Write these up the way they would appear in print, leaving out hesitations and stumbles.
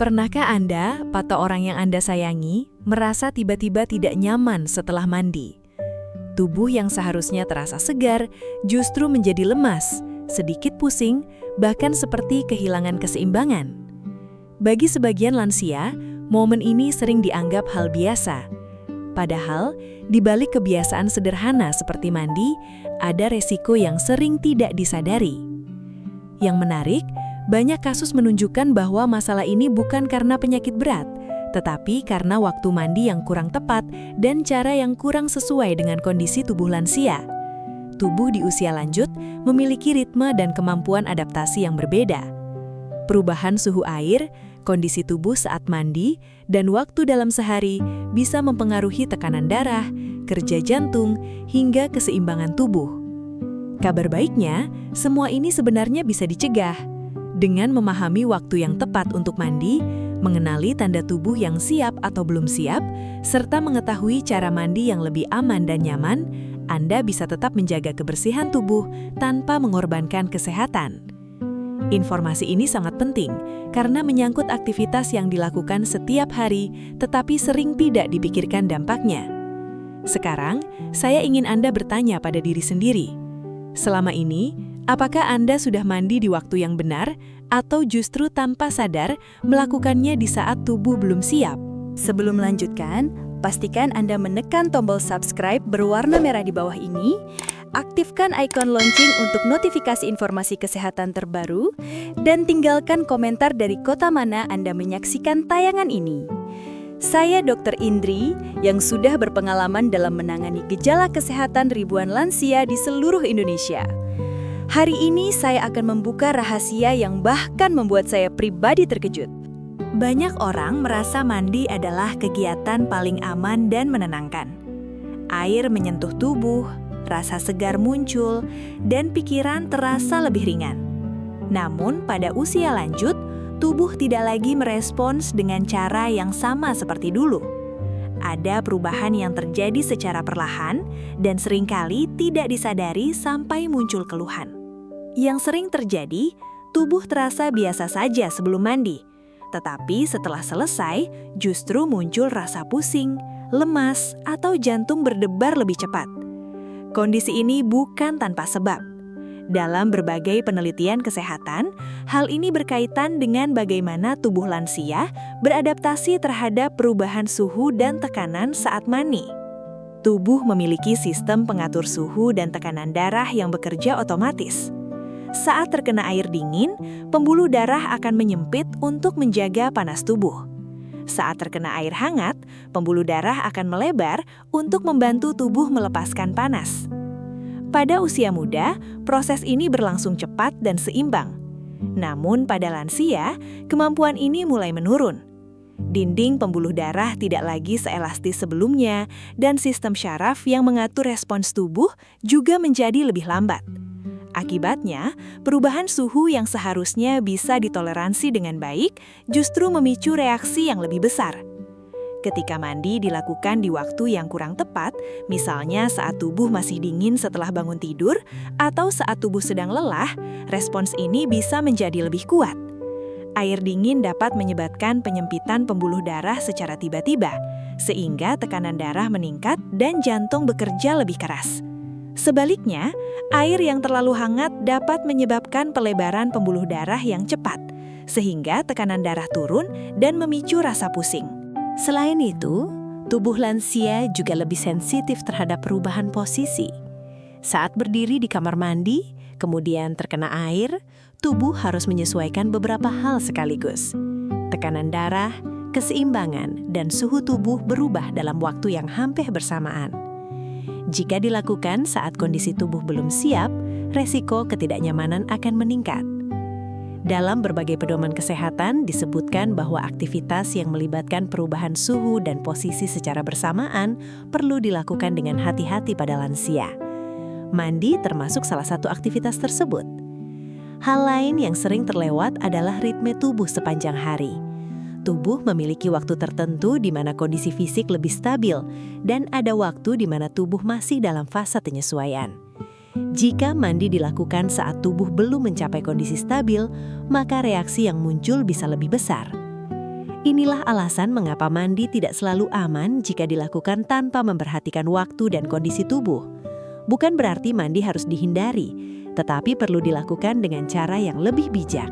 Pernahkah Anda atau orang yang Anda sayangi merasa tiba-tiba tidak nyaman setelah mandi? Tubuh yang seharusnya terasa segar justru menjadi lemas, sedikit pusing, bahkan seperti kehilangan keseimbangan. Bagi sebagian lansia, momen ini sering dianggap hal biasa. Padahal, di balik kebiasaan sederhana seperti mandi, ada resiko yang sering tidak disadari. Yang menarik, banyak kasus menunjukkan bahwa masalah ini bukan karena penyakit berat, tetapi karena waktu mandi yang kurang tepat dan cara yang kurang sesuai dengan kondisi tubuh lansia. Tubuh di usia lanjut memiliki ritme dan kemampuan adaptasi yang berbeda. Perubahan suhu air, kondisi tubuh saat mandi, dan waktu dalam sehari bisa mempengaruhi tekanan darah, kerja jantung, hingga keseimbangan tubuh. Kabar baiknya, semua ini sebenarnya bisa dicegah. Dengan memahami waktu yang tepat untuk mandi, mengenali tanda tubuh yang siap atau belum siap, serta mengetahui cara mandi yang lebih aman dan nyaman, Anda bisa tetap menjaga kebersihan tubuh tanpa mengorbankan kesehatan. Informasi ini sangat penting karena menyangkut aktivitas yang dilakukan setiap hari tetapi sering tidak dipikirkan dampaknya. Sekarang, saya ingin Anda bertanya pada diri sendiri. Selama ini, apakah Anda sudah mandi di waktu yang benar atau justru tanpa sadar melakukannya di saat tubuh belum siap? Sebelum melanjutkan, pastikan Anda menekan tombol subscribe berwarna merah di bawah ini, aktifkan ikon lonceng untuk notifikasi informasi kesehatan terbaru, dan tinggalkan komentar dari kota mana Anda menyaksikan tayangan ini. Saya Dr. Indri yang sudah berpengalaman dalam menangani gejala kesehatan ribuan lansia di seluruh Indonesia. Hari ini saya akan membuka rahasia yang bahkan membuat saya pribadi terkejut. Banyak orang merasa mandi adalah kegiatan paling aman dan menenangkan. Air menyentuh tubuh, rasa segar muncul, dan pikiran terasa lebih ringan. Namun pada usia lanjut, tubuh tidak lagi merespons dengan cara yang sama seperti dulu. Ada perubahan yang terjadi secara perlahan dan seringkali tidak disadari sampai muncul keluhan. Yang sering terjadi, tubuh terasa biasa saja sebelum mandi. Tetapi setelah selesai, justru muncul rasa pusing, lemas, atau jantung berdebar lebih cepat. Kondisi ini bukan tanpa sebab. Dalam berbagai penelitian kesehatan, hal ini berkaitan dengan bagaimana tubuh lansia beradaptasi terhadap perubahan suhu dan tekanan saat mandi. Tubuh memiliki sistem pengatur suhu dan tekanan darah yang bekerja otomatis. Saat terkena air dingin, pembuluh darah akan menyempit untuk menjaga panas tubuh. Saat terkena air hangat, pembuluh darah akan melebar untuk membantu tubuh melepaskan panas. Pada usia muda, proses ini berlangsung cepat dan seimbang. Namun pada lansia, kemampuan ini mulai menurun. Dinding pembuluh darah tidak lagi seelastis sebelumnya, dan sistem syaraf yang mengatur respons tubuh juga menjadi lebih lambat. Akibatnya, perubahan suhu yang seharusnya bisa ditoleransi dengan baik justru memicu reaksi yang lebih besar. Ketika mandi dilakukan di waktu yang kurang tepat, misalnya saat tubuh masih dingin setelah bangun tidur atau saat tubuh sedang lelah, respons ini bisa menjadi lebih kuat. Air dingin dapat menyebabkan penyempitan pembuluh darah secara tiba-tiba, sehingga tekanan darah meningkat dan jantung bekerja lebih keras. Sebaliknya, air yang terlalu hangat dapat menyebabkan pelebaran pembuluh darah yang cepat, sehingga tekanan darah turun dan memicu rasa pusing. Selain itu, tubuh lansia juga lebih sensitif terhadap perubahan posisi. Saat berdiri di kamar mandi, kemudian terkena air, tubuh harus menyesuaikan beberapa hal sekaligus. Tekanan darah, keseimbangan, dan suhu tubuh berubah dalam waktu yang hampir bersamaan. Jika dilakukan saat kondisi tubuh belum siap, resiko ketidaknyamanan akan meningkat. Dalam berbagai pedoman kesehatan disebutkan bahwa aktivitas yang melibatkan perubahan suhu dan posisi secara bersamaan perlu dilakukan dengan hati-hati pada lansia. Mandi termasuk salah satu aktivitas tersebut. Hal lain yang sering terlewat adalah ritme tubuh sepanjang hari. Tubuh memiliki waktu tertentu di mana kondisi fisik lebih stabil dan ada waktu di mana tubuh masih dalam fase penyesuaian. Jika mandi dilakukan saat tubuh belum mencapai kondisi stabil, maka reaksi yang muncul bisa lebih besar. Inilah alasan mengapa mandi tidak selalu aman jika dilakukan tanpa memperhatikan waktu dan kondisi tubuh. Bukan berarti mandi harus dihindari, tetapi perlu dilakukan dengan cara yang lebih bijak.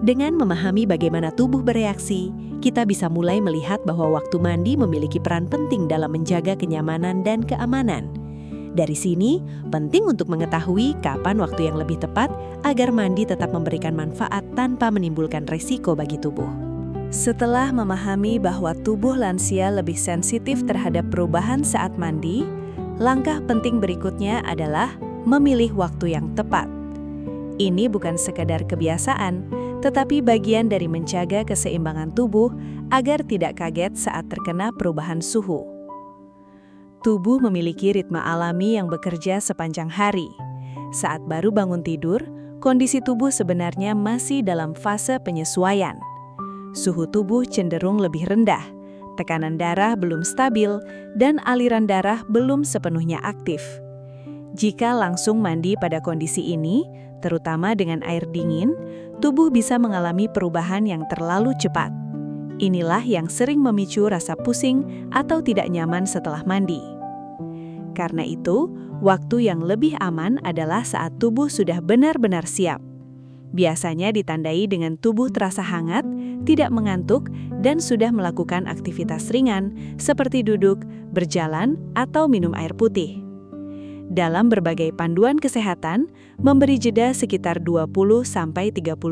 Dengan memahami bagaimana tubuh bereaksi, kita bisa mulai melihat bahwa waktu mandi memiliki peran penting dalam menjaga kenyamanan dan keamanan. Dari sini, penting untuk mengetahui kapan waktu yang lebih tepat agar mandi tetap memberikan manfaat tanpa menimbulkan risiko bagi tubuh. Setelah memahami bahwa tubuh lansia lebih sensitif terhadap perubahan saat mandi, langkah penting berikutnya adalah memilih waktu yang tepat. Ini bukan sekadar kebiasaan, tetapi bagian dari menjaga keseimbangan tubuh agar tidak kaget saat terkena perubahan suhu. Tubuh memiliki ritme alami yang bekerja sepanjang hari. Saat baru bangun tidur, kondisi tubuh sebenarnya masih dalam fase penyesuaian. Suhu tubuh cenderung lebih rendah, tekanan darah belum stabil, dan aliran darah belum sepenuhnya aktif. Jika langsung mandi pada kondisi ini, terutama dengan air dingin, tubuh bisa mengalami perubahan yang terlalu cepat. Inilah yang sering memicu rasa pusing atau tidak nyaman setelah mandi. Karena itu, waktu yang lebih aman adalah saat tubuh sudah benar-benar siap. Biasanya ditandai dengan tubuh terasa hangat, tidak mengantuk, dan sudah melakukan aktivitas ringan seperti duduk, berjalan, atau minum air putih. Dalam berbagai panduan kesehatan, memberi jeda sekitar 20-30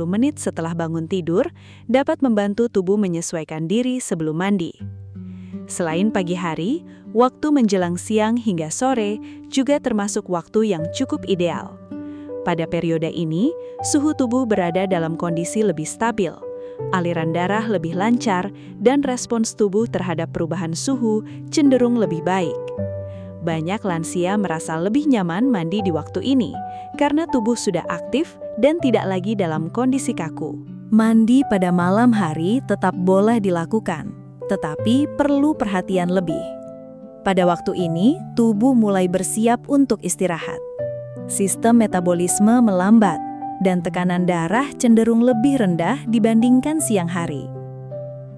menit setelah bangun tidur dapat membantu tubuh menyesuaikan diri sebelum mandi. Selain pagi hari, waktu menjelang siang hingga sore juga termasuk waktu yang cukup ideal. Pada periode ini, suhu tubuh berada dalam kondisi lebih stabil, aliran darah lebih lancar, dan respons tubuh terhadap perubahan suhu cenderung lebih baik. Banyak lansia merasa lebih nyaman mandi di waktu ini karena tubuh sudah aktif dan tidak lagi dalam kondisi kaku. Mandi pada malam hari tetap boleh dilakukan, tetapi perlu perhatian lebih. Pada waktu ini, tubuh mulai bersiap untuk istirahat. Sistem metabolisme melambat, dan tekanan darah cenderung lebih rendah dibandingkan siang hari.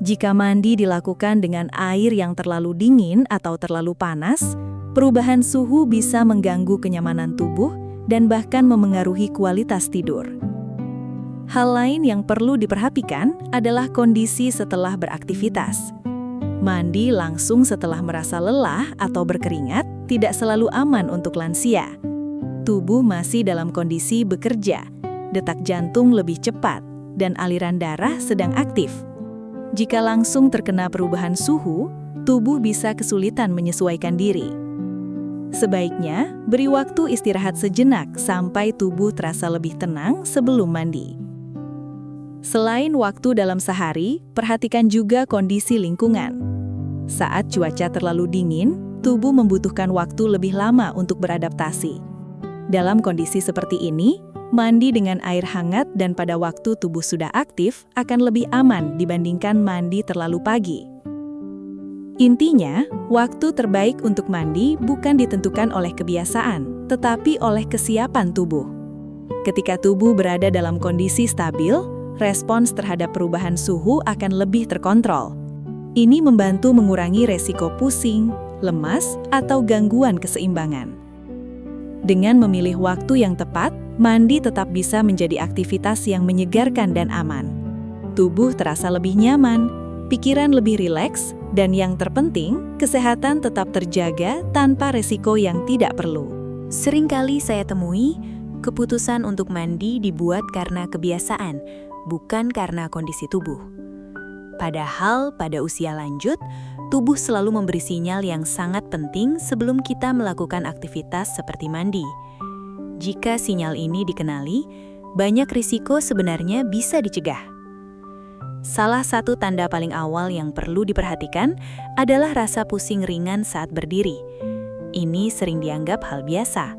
Jika mandi dilakukan dengan air yang terlalu dingin atau terlalu panas, perubahan suhu bisa mengganggu kenyamanan tubuh dan bahkan memengaruhi kualitas tidur. Hal lain yang perlu diperhatikan adalah kondisi setelah beraktivitas. Mandi langsung setelah merasa lelah atau berkeringat tidak selalu aman untuk lansia. Tubuh masih dalam kondisi bekerja, detak jantung lebih cepat, dan aliran darah sedang aktif. Jika langsung terkena perubahan suhu, tubuh bisa kesulitan menyesuaikan diri. Sebaiknya, beri waktu istirahat sejenak sampai tubuh terasa lebih tenang sebelum mandi. Selain waktu dalam sehari, perhatikan juga kondisi lingkungan. Saat cuaca terlalu dingin, tubuh membutuhkan waktu lebih lama untuk beradaptasi. Dalam kondisi seperti ini, mandi dengan air hangat dan pada waktu tubuh sudah aktif akan lebih aman dibandingkan mandi terlalu pagi. Intinya, waktu terbaik untuk mandi bukan ditentukan oleh kebiasaan, tetapi oleh kesiapan tubuh. Ketika tubuh berada dalam kondisi stabil, respons terhadap perubahan suhu akan lebih terkontrol. Ini membantu mengurangi resiko pusing, lemas, atau gangguan keseimbangan. Dengan memilih waktu yang tepat, mandi tetap bisa menjadi aktivitas yang menyegarkan dan aman. Tubuh terasa lebih nyaman, pikiran lebih rileks, dan yang terpenting, kesehatan tetap terjaga tanpa resiko yang tidak perlu. Seringkali saya temui, keputusan untuk mandi dibuat karena kebiasaan, bukan karena kondisi tubuh. Padahal pada usia lanjut, tubuh selalu memberi sinyal yang sangat penting sebelum kita melakukan aktivitas seperti mandi. Jika sinyal ini dikenali, banyak risiko sebenarnya bisa dicegah. Salah satu tanda paling awal yang perlu diperhatikan adalah rasa pusing ringan saat berdiri. Ini sering dianggap hal biasa.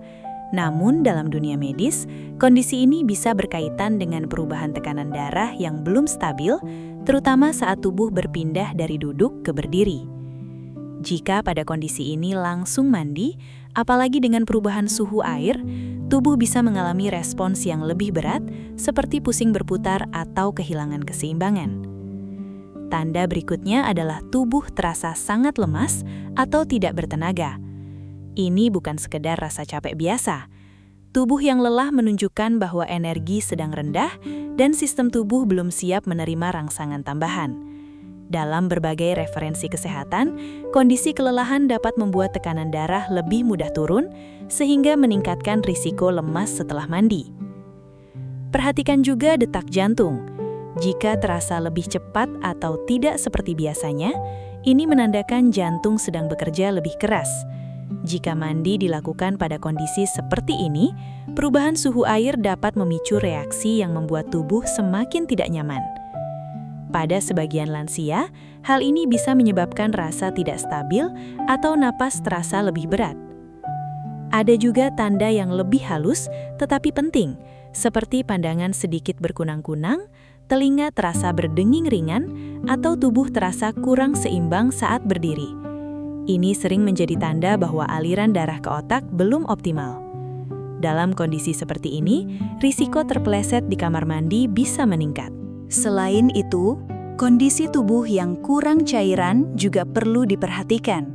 Namun dalam dunia medis, kondisi ini bisa berkaitan dengan perubahan tekanan darah yang belum stabil, terutama saat tubuh berpindah dari duduk ke berdiri. Jika pada kondisi ini langsung mandi, apalagi dengan perubahan suhu air, tubuh bisa mengalami respons yang lebih berat, seperti pusing berputar atau kehilangan keseimbangan. Tanda berikutnya adalah tubuh terasa sangat lemas atau tidak bertenaga. Ini bukan sekedar rasa capek biasa. Tubuh yang lelah menunjukkan bahwa energi sedang rendah dan sistem tubuh belum siap menerima rangsangan tambahan. Dalam berbagai referensi kesehatan, kondisi kelelahan dapat membuat tekanan darah lebih mudah turun, sehingga meningkatkan risiko lemas setelah mandi. Perhatikan juga detak jantung. Jika terasa lebih cepat atau tidak seperti biasanya, ini menandakan jantung sedang bekerja lebih keras. Jika mandi dilakukan pada kondisi seperti ini, perubahan suhu air dapat memicu reaksi yang membuat tubuh semakin tidak nyaman. Pada sebagian lansia, hal ini bisa menyebabkan rasa tidak stabil atau napas terasa lebih berat. Ada juga tanda yang lebih halus tetapi penting, seperti pandangan sedikit berkunang-kunang, telinga terasa berdenging ringan, atau tubuh terasa kurang seimbang saat berdiri. Ini sering menjadi tanda bahwa aliran darah ke otak belum optimal. Dalam kondisi seperti ini, risiko terpeleset di kamar mandi bisa meningkat. Selain itu, kondisi tubuh yang kurang cairan juga perlu diperhatikan.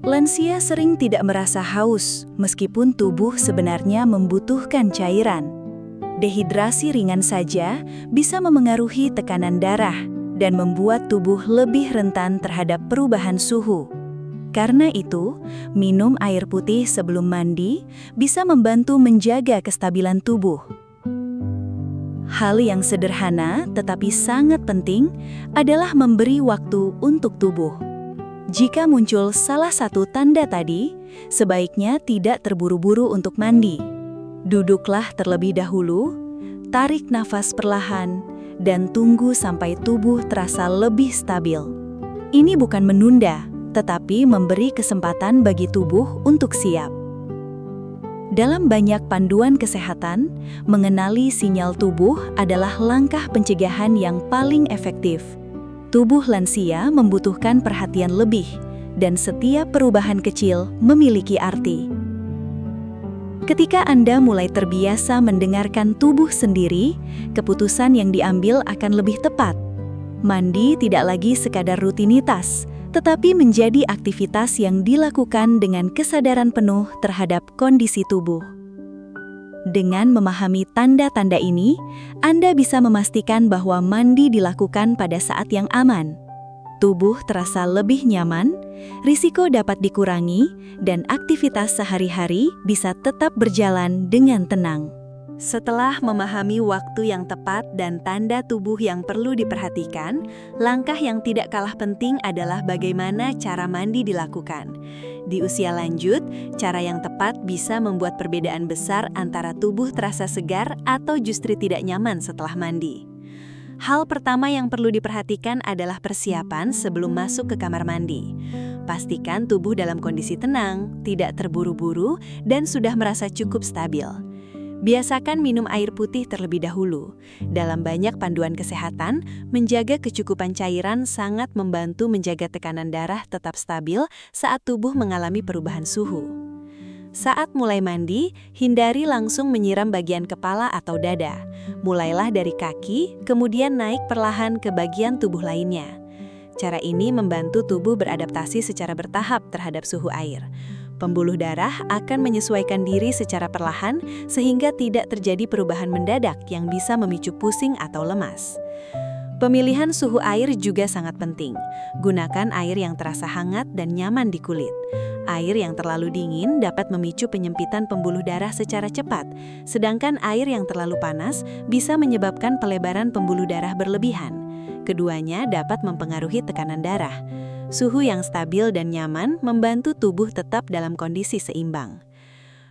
Lansia sering tidak merasa haus, meskipun tubuh sebenarnya membutuhkan cairan. Dehidrasi ringan saja bisa memengaruhi tekanan darah dan membuat tubuh lebih rentan terhadap perubahan suhu. Karena itu, minum air putih sebelum mandi bisa membantu menjaga kestabilan tubuh. Hal yang sederhana tetapi sangat penting adalah memberi waktu untuk tubuh. Jika muncul salah satu tanda tadi, sebaiknya tidak terburu-buru untuk mandi. Duduklah terlebih dahulu, tarik nafas perlahan, dan tunggu sampai tubuh terasa lebih stabil. Ini bukan menunda, tetapi memberi kesempatan bagi tubuh untuk siap. Dalam banyak panduan kesehatan, mengenali sinyal tubuh adalah langkah pencegahan yang paling efektif. Tubuh lansia membutuhkan perhatian lebih, dan setiap perubahan kecil memiliki arti. Ketika Anda mulai terbiasa mendengarkan tubuh sendiri, keputusan yang diambil akan lebih tepat. Mandi tidak lagi sekadar rutinitas, tetapi menjadi aktivitas yang dilakukan dengan kesadaran penuh terhadap kondisi tubuh. Dengan memahami tanda-tanda ini, Anda bisa memastikan bahwa mandi dilakukan pada saat yang aman. Tubuh terasa lebih nyaman, risiko dapat dikurangi, dan aktivitas sehari-hari bisa tetap berjalan dengan tenang. Setelah memahami waktu yang tepat dan tanda tubuh yang perlu diperhatikan, langkah yang tidak kalah penting adalah bagaimana cara mandi dilakukan. Di usia lanjut, cara yang tepat bisa membuat perbedaan besar antara tubuh terasa segar atau justru tidak nyaman setelah mandi. Hal pertama yang perlu diperhatikan adalah persiapan sebelum masuk ke kamar mandi. Pastikan tubuh dalam kondisi tenang, tidak terburu-buru, dan sudah merasa cukup stabil. Biasakan minum air putih terlebih dahulu. Dalam banyak panduan kesehatan, menjaga kecukupan cairan sangat membantu menjaga tekanan darah tetap stabil saat tubuh mengalami perubahan suhu. Saat mulai mandi, hindari langsung menyiram bagian kepala atau dada. Mulailah dari kaki, kemudian naik perlahan ke bagian tubuh lainnya. Cara ini membantu tubuh beradaptasi secara bertahap terhadap suhu air. Pembuluh darah akan menyesuaikan diri secara perlahan sehingga tidak terjadi perubahan mendadak yang bisa memicu pusing atau lemas. Pemilihan suhu air juga sangat penting. Gunakan air yang terasa hangat dan nyaman di kulit. Air yang terlalu dingin dapat memicu penyempitan pembuluh darah secara cepat, sedangkan air yang terlalu panas bisa menyebabkan pelebaran pembuluh darah berlebihan. Keduanya dapat mempengaruhi tekanan darah. Suhu yang stabil dan nyaman membantu tubuh tetap dalam kondisi seimbang.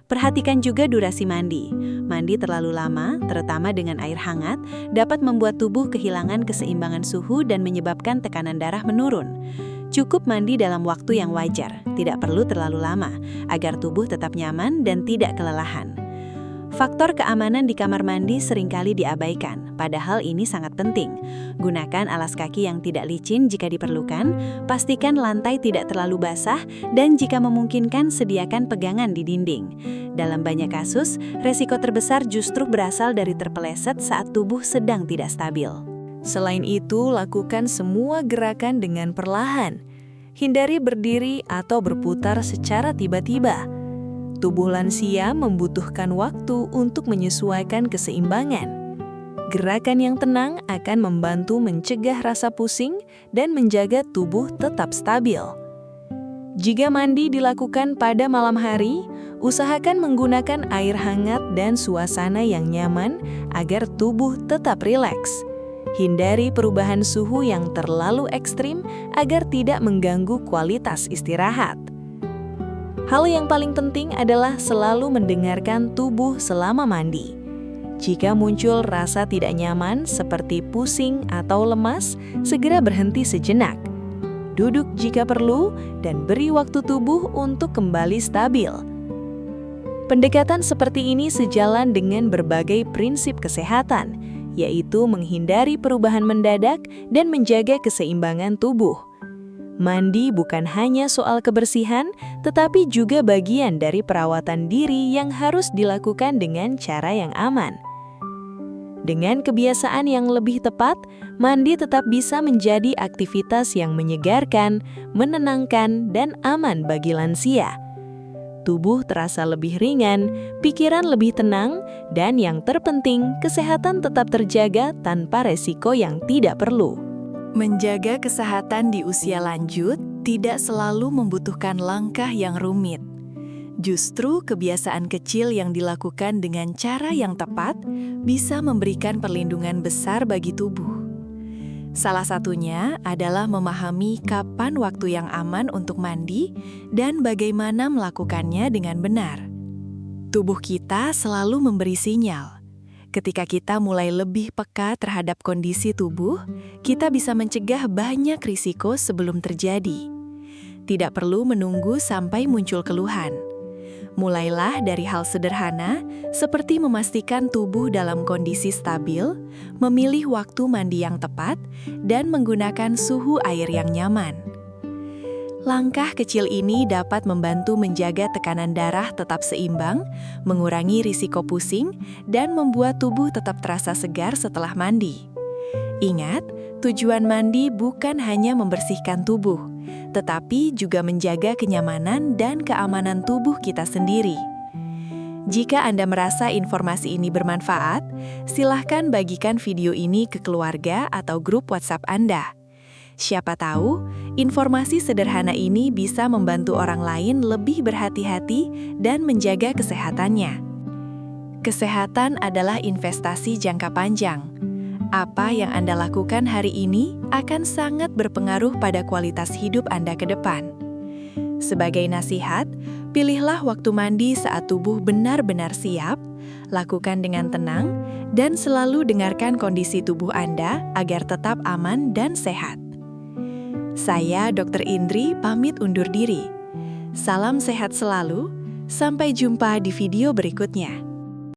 Perhatikan juga durasi mandi. Mandi terlalu lama, terutama dengan air hangat, dapat membuat tubuh kehilangan keseimbangan suhu dan menyebabkan tekanan darah menurun. Cukup mandi dalam waktu yang wajar, tidak perlu terlalu lama, agar tubuh tetap nyaman dan tidak kelelahan. Faktor keamanan di kamar mandi seringkali diabaikan, padahal ini sangat penting. Gunakan alas kaki yang tidak licin jika diperlukan, pastikan lantai tidak terlalu basah, dan jika memungkinkan sediakan pegangan di dinding. Dalam banyak kasus, resiko terbesar justru berasal dari terpeleset saat tubuh sedang tidak stabil. Selain itu, lakukan semua gerakan dengan perlahan. Hindari berdiri atau berputar secara tiba-tiba. Tubuh lansia membutuhkan waktu untuk menyesuaikan keseimbangan. Gerakan yang tenang akan membantu mencegah rasa pusing dan menjaga tubuh tetap stabil. Jika mandi dilakukan pada malam hari, usahakan menggunakan air hangat dan suasana yang nyaman agar tubuh tetap rileks. Hindari perubahan suhu yang terlalu ekstrim agar tidak mengganggu kualitas istirahat. Hal yang paling penting adalah selalu mendengarkan tubuh selama mandi. Jika muncul rasa tidak nyaman seperti pusing atau lemas, segera berhenti sejenak. Duduk jika perlu dan beri waktu tubuh untuk kembali stabil. Pendekatan seperti ini sejalan dengan berbagai prinsip kesehatan, yaitu menghindari perubahan mendadak dan menjaga keseimbangan tubuh. Mandi bukan hanya soal kebersihan, tetapi juga bagian dari perawatan diri yang harus dilakukan dengan cara yang aman. Dengan kebiasaan yang lebih tepat, mandi tetap bisa menjadi aktivitas yang menyegarkan, menenangkan, dan aman bagi lansia. Tubuh terasa lebih ringan, pikiran lebih tenang, dan yang terpenting, kesehatan tetap terjaga tanpa resiko yang tidak perlu. Menjaga kesehatan di usia lanjut tidak selalu membutuhkan langkah yang rumit. Justru kebiasaan kecil yang dilakukan dengan cara yang tepat bisa memberikan perlindungan besar bagi tubuh. Salah satunya adalah memahami kapan waktu yang aman untuk mandi dan bagaimana melakukannya dengan benar. Tubuh kita selalu memberi sinyal. Ketika kita mulai lebih peka terhadap kondisi tubuh, kita bisa mencegah banyak risiko sebelum terjadi. Tidak perlu menunggu sampai muncul keluhan. Mulailah dari hal sederhana, seperti memastikan tubuh dalam kondisi stabil, memilih waktu mandi yang tepat, dan menggunakan suhu air yang nyaman. Langkah kecil ini dapat membantu menjaga tekanan darah tetap seimbang, mengurangi risiko pusing, dan membuat tubuh tetap terasa segar setelah mandi. Ingat, tujuan mandi bukan hanya membersihkan tubuh, tetapi juga menjaga kenyamanan dan keamanan tubuh kita sendiri. Jika Anda merasa informasi ini bermanfaat, silahkan bagikan video ini ke keluarga atau grup WhatsApp Anda. Siapa tahu, informasi sederhana ini bisa membantu orang lain lebih berhati-hati dan menjaga kesehatannya. Kesehatan adalah investasi jangka panjang. Apa yang Anda lakukan hari ini akan sangat berpengaruh pada kualitas hidup Anda ke depan. Sebagai nasihat, pilihlah waktu mandi saat tubuh benar-benar siap, lakukan dengan tenang, dan selalu dengarkan kondisi tubuh Anda agar tetap aman dan sehat. Saya, Dr. Indri, pamit undur diri. Salam sehat selalu, sampai jumpa di video berikutnya.